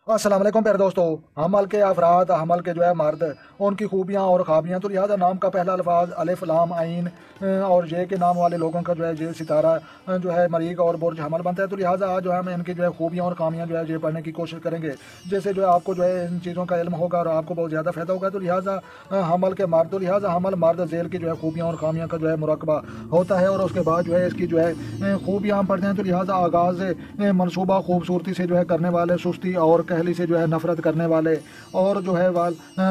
अस्सलाम वालेकुम प्यारे दोस्तों। हमल के अफराद, हमल के मर्द, उनकी खूबियाँ और ख़ाबियाँ। तो लिहाजा नाम का पहला अल्फाज अलिफ लाम आइन और ये के नाम वाले लोगों का ये सितारा मरीख और बुर्ज हमल बनता है। तो लिहाजा आज हम इनकी खूबियाँ और खामियाँ ये पढ़ने की कोशिश करेंगे, जैसे आपको इन चीज़ों का इल्म होगा और आपको बहुत ज़्यादा फ़ायदा होगा। तो लिहाजा हमल के मर्द, तो लिहाजा हमल मर्द झेल की खूबियाँ और खामियाँ का मुराकबा होता है और उसके बाद इसकी खूबियाँ हम पढ़ते हैं। तो लिहाजा आगाज़ मनसूबा खूबसूरती से करने वाले, सुस्ती और कहली से नफरत करने वाले, और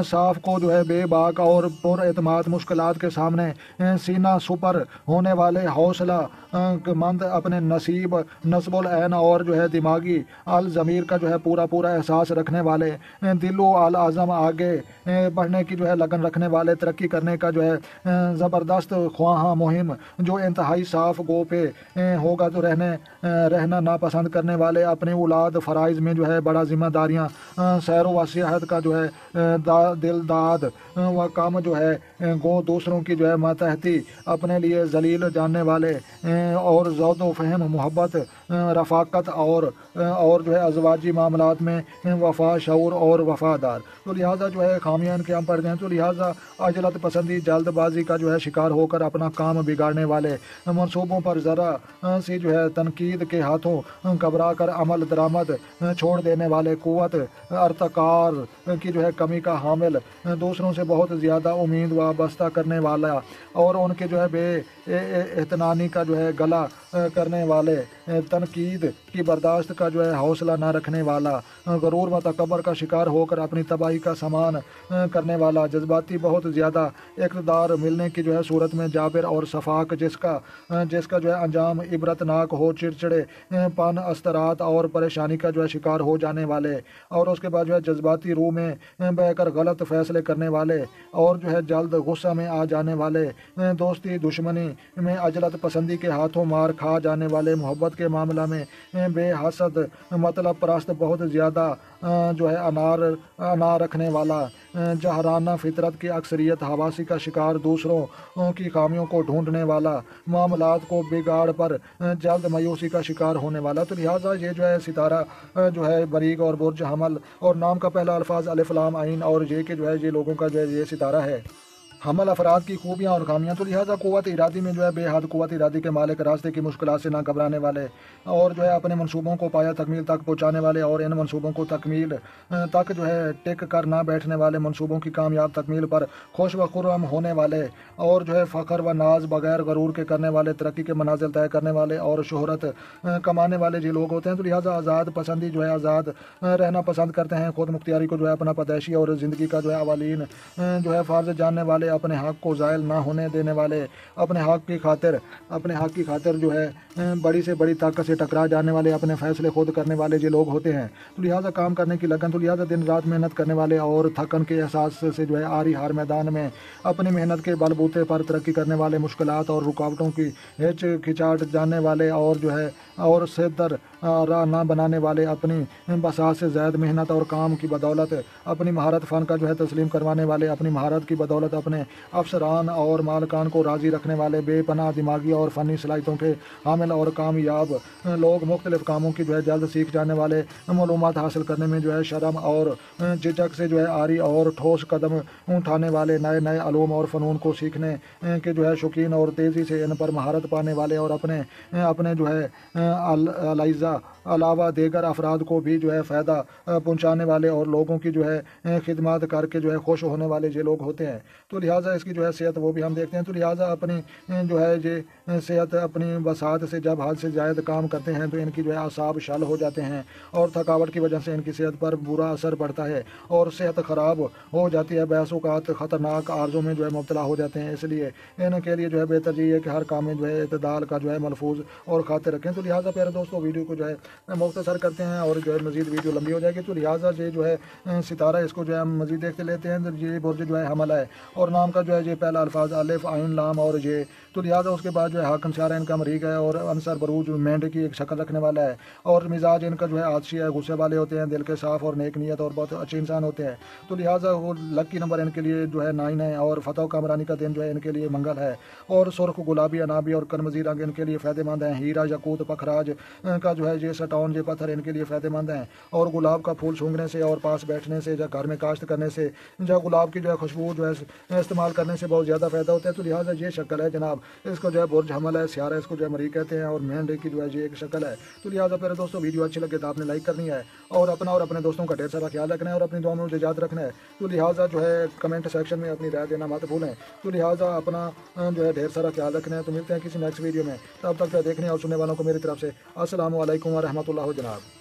साफ को बेबाक और पुरएतमाद मुश्किलात के सामने सीना सुपर होने वाले, हौसला मंद, अपने नसीब नस्बुल ऐन और दिमागी अल ज़मीर का पूरा पूरा एहसास रखने वाले, दिलो अल आज़म आगे बढ़ने की लगन रखने वाले, तरक्की करने का ज़बरदस्त ख्वाह मुहिम, जो इंतहाई साफ गो पे होगा तो रहना नापसंद करने वाले, अपने औलाद फ़राइज़ में बड़ा ज़िम्मेदारियाँ, सैर व सियाहत का दिलदाद व काम गो दूसरों की मातहती, अपने लिए जलील जानने वाले, और ज़ौक़ व फ़हम मोहब्बत रफ़ाक़त और अज़वाजी मामलात में वफ़ा शऊर और वफ़ादार। तो लिहाजा खामियाँ इनके हम पढ़ते हैं। तो लिहाजा अजलत पसंदी, जल्दबाजी का शिकार होकर अपना काम बिगाड़ने वाले, मनसूबों पर ज़रा सी तनकीद के हाथों घबरा कर अमल दरामद छोड़ देने वाले, क़ुव्वत अर्तकार की कमी का हामिल, दूसरों से बहुत ज़्यादा उम्मीद वाबस्ता करने वाला, और उनके एहतनानी का गला करने वाले, तनकीद की बर्दाश्त का हौसला ना रखने वाला, गरूर व तकब्बुर का शिकार होकर अपनी तबाही का सामान करने वाला, जज्बाती बहुत ज़्यादा इक़्तिदार मिलने की सूरत में जाबिर और सफ़ाक, जिसका अंजाम इबरतनाक हो, चिड़चिड़े पन, अस्तरात और परेशानी का शिकार हो जाने वाले, और उसके बाद जज्बाती रूह में बहकर गलत फ़ैसले करने वाले, और जल्द गुस्सा में आ जाने वाले, दोस्ती दुश्मनी में अजलत पसंदी के हाथों मार खा जाने वाले, मोहब्बत के मामला में बेहसद मतलब परस्त, बहुत ज़्यादा अनार रखने वाला, जहराना फितरत की अक्सरियत, हवासी का शिकार, दूसरों की खामियों को ढूंढने वाला, मामलात को बिगाड़ पर जल्द मायूसी का शिकार होने वाला। तो लिहाजा ये सितारा बरीक और बुर्ज हमल, और नाम का पहला अल्फाज अलिफ लाम आइन और ये के ये लोगों का ये सितारा है। हमल अफराद की खूबियाँ और खामियाँ। तो लिहाजा क़ुव्वत इरादी में बेहद क़ुव्वत इरादी के मालिक, रास्ते की मुश्किलात से ना घबराने वाले, और अपने मंसूबों को पाया तकमील तक पहुँचाने वाले, और इन मंसूबों को तकमील तक टिक कर ना बैठने वाले, मंसूबों की कामयाब तकमील पर खुश व खुर्रम होने वाले, और फ़ख्र व नाज बग़ैर गरूर के करने वाले, तरक्की के मनाजिल तय करने वाले और शोहरत कमाने वाले ये लोग होते हैं। तो लिहाजा आज़ाद पसंदी आज़ाद रहना पसंद करते हैं, ख़ुद मुख्तियारी को अपना पैदाइशी और ज़िंदगी का अवालीन फ़र्ज़ जानने वाले, अपने हक़ को ज़ायल ना होने देने वाले, अपने हक़ की खातिर बड़ी से बड़ी ताकत से टकरा जाने वाले, अपने फ़ैसले खुद करने वाले ये लोग होते हैं। तो लिहाजा काम करने की लगन, तो लिहाजा दिन रात मेहनत करने वाले, और थकन के एहसास से आरी हार मैदान में अपनी मेहनत के बलबूते पर तरक्की करने वाले, मुश्किलात और रुकावटों की हिचकिचाहट जानने वाले, और सिद्दर राह ना बनाने वाले, अपनी बसात से ज़ायद मेहनत और काम की बदौलत अपनी महारत फ़न का तस्लीम करवाने वाले, अपनी महारत की बदौलत अपने अफसरान और मालकान को राज़ी रखने वाले, बेपनाह दिमागी और फ़नी सलाहियतों के हामिल और कामयाब लोग, मुख्तलिफ़ कामों की जल्द सीख जाने वाले, मालूमात हासिल करने में शर्म और झिझक से आरी और ठोस कदम उठाने वाले, नए नए अलूम और फ़नून को सीखने के शौकीन और तेज़ी से इन पर महारत पाने वाले, और अपने अलाइज़ा अलावा देगर अफराद को भी फ़ायदा पहुँचाने वाले, और लोगों की खिदमत करके खुश होने वाले ये लोग होते हैं। तो लिहाजा इसकी सेहत वो भी हम देखते हैं। तो लिहाजा अपनी ये सेहत अपनी बसात से जब हद से ज़्यादा काम करते हैं तो इनकी असाब शल हो जाते हैं, और थकावट की वजह से इनकी सेहत पर बुरा असर पड़ता है, और सेहत ख़राब हो जाती है, बहसूकात ख़तरनाक आर्ज़ों में मुब्तला हो जाते हैं। इसलिए इनके लिए बेहतर ये है कि हर काम में इतदाल का मलफूज और खातिर रखें। तो लिहाजा प्यारे दोस्तों, वीडियो को मुख्तसर करते हैं, और मज़ीद वीडियो लंबी हो जाएगी। तो लिहाजा ये सितारा, इसको हम मज़ीद देखते लेते हैं। तो ये बुर्ज हमल है, और नाम का ये पहला अल्फाज अलिफ आइन लाम और ये। तो लिहाजा उसके बाद हाकम शारा इनका मरीक है, और अंसर बरूज मेंढे की एक शक्ल रखने वाला है, और मिजाज इनका आदशी है, गुस्से वाले होते हैं, दिल के साफ़ और नेक नीयत और बहुत अच्छे इंसान होते हैं। तो लिहाजा वो लकी नंबर इनके लिए 9 है, और फ़तह कामरानी का दिन इनके लिए मंगल है, और सुर्ख गुलाबी अनाबी और करमजी रंग इनके लिए फ़ायदेमंद है। हीरा यकूत पखराज का ये सटाउन ये पत्थर इनके लिए फ़ायदेमंद हैं। और गुलाब का फूल सूंघने से और पास बैठने से, या घर में काश्त करने से, या गुलाब की जो है खुशबू जो है इस्तेमाल करने से बहुत ज़्यादा फ़ायदा होता है। तो लिहाजा ये शक्ल है जनाब, इसको जो है बुर्ज हमल है, सियारा इसको जो है मरीक कहते हैं, और मेंढक की जो है ये एक शक्ल है। तो लिहाजा मेरे दोस्तों वीडियो अच्छी लगे तो आपने लाइक करनी है, और अपना और अपने दोस्तों का ढेर सारा ख्याल रखना है, और अपनी दुआ में मुझे याद रखना है। तो लिहाजा जो है कमेंट सेक्शन में अपनी राय देना मत भूलें। तो लिहाजा अपना जो है ढेर सारा ख्याल रखना है। तो मिलते हैं किसी नेक्स्ट वीडियो में, तब तक देखने और सुनने वालों को मेरी तरफ से अस्सलाम वालेकुम व रहमतुल्लाह जनाब।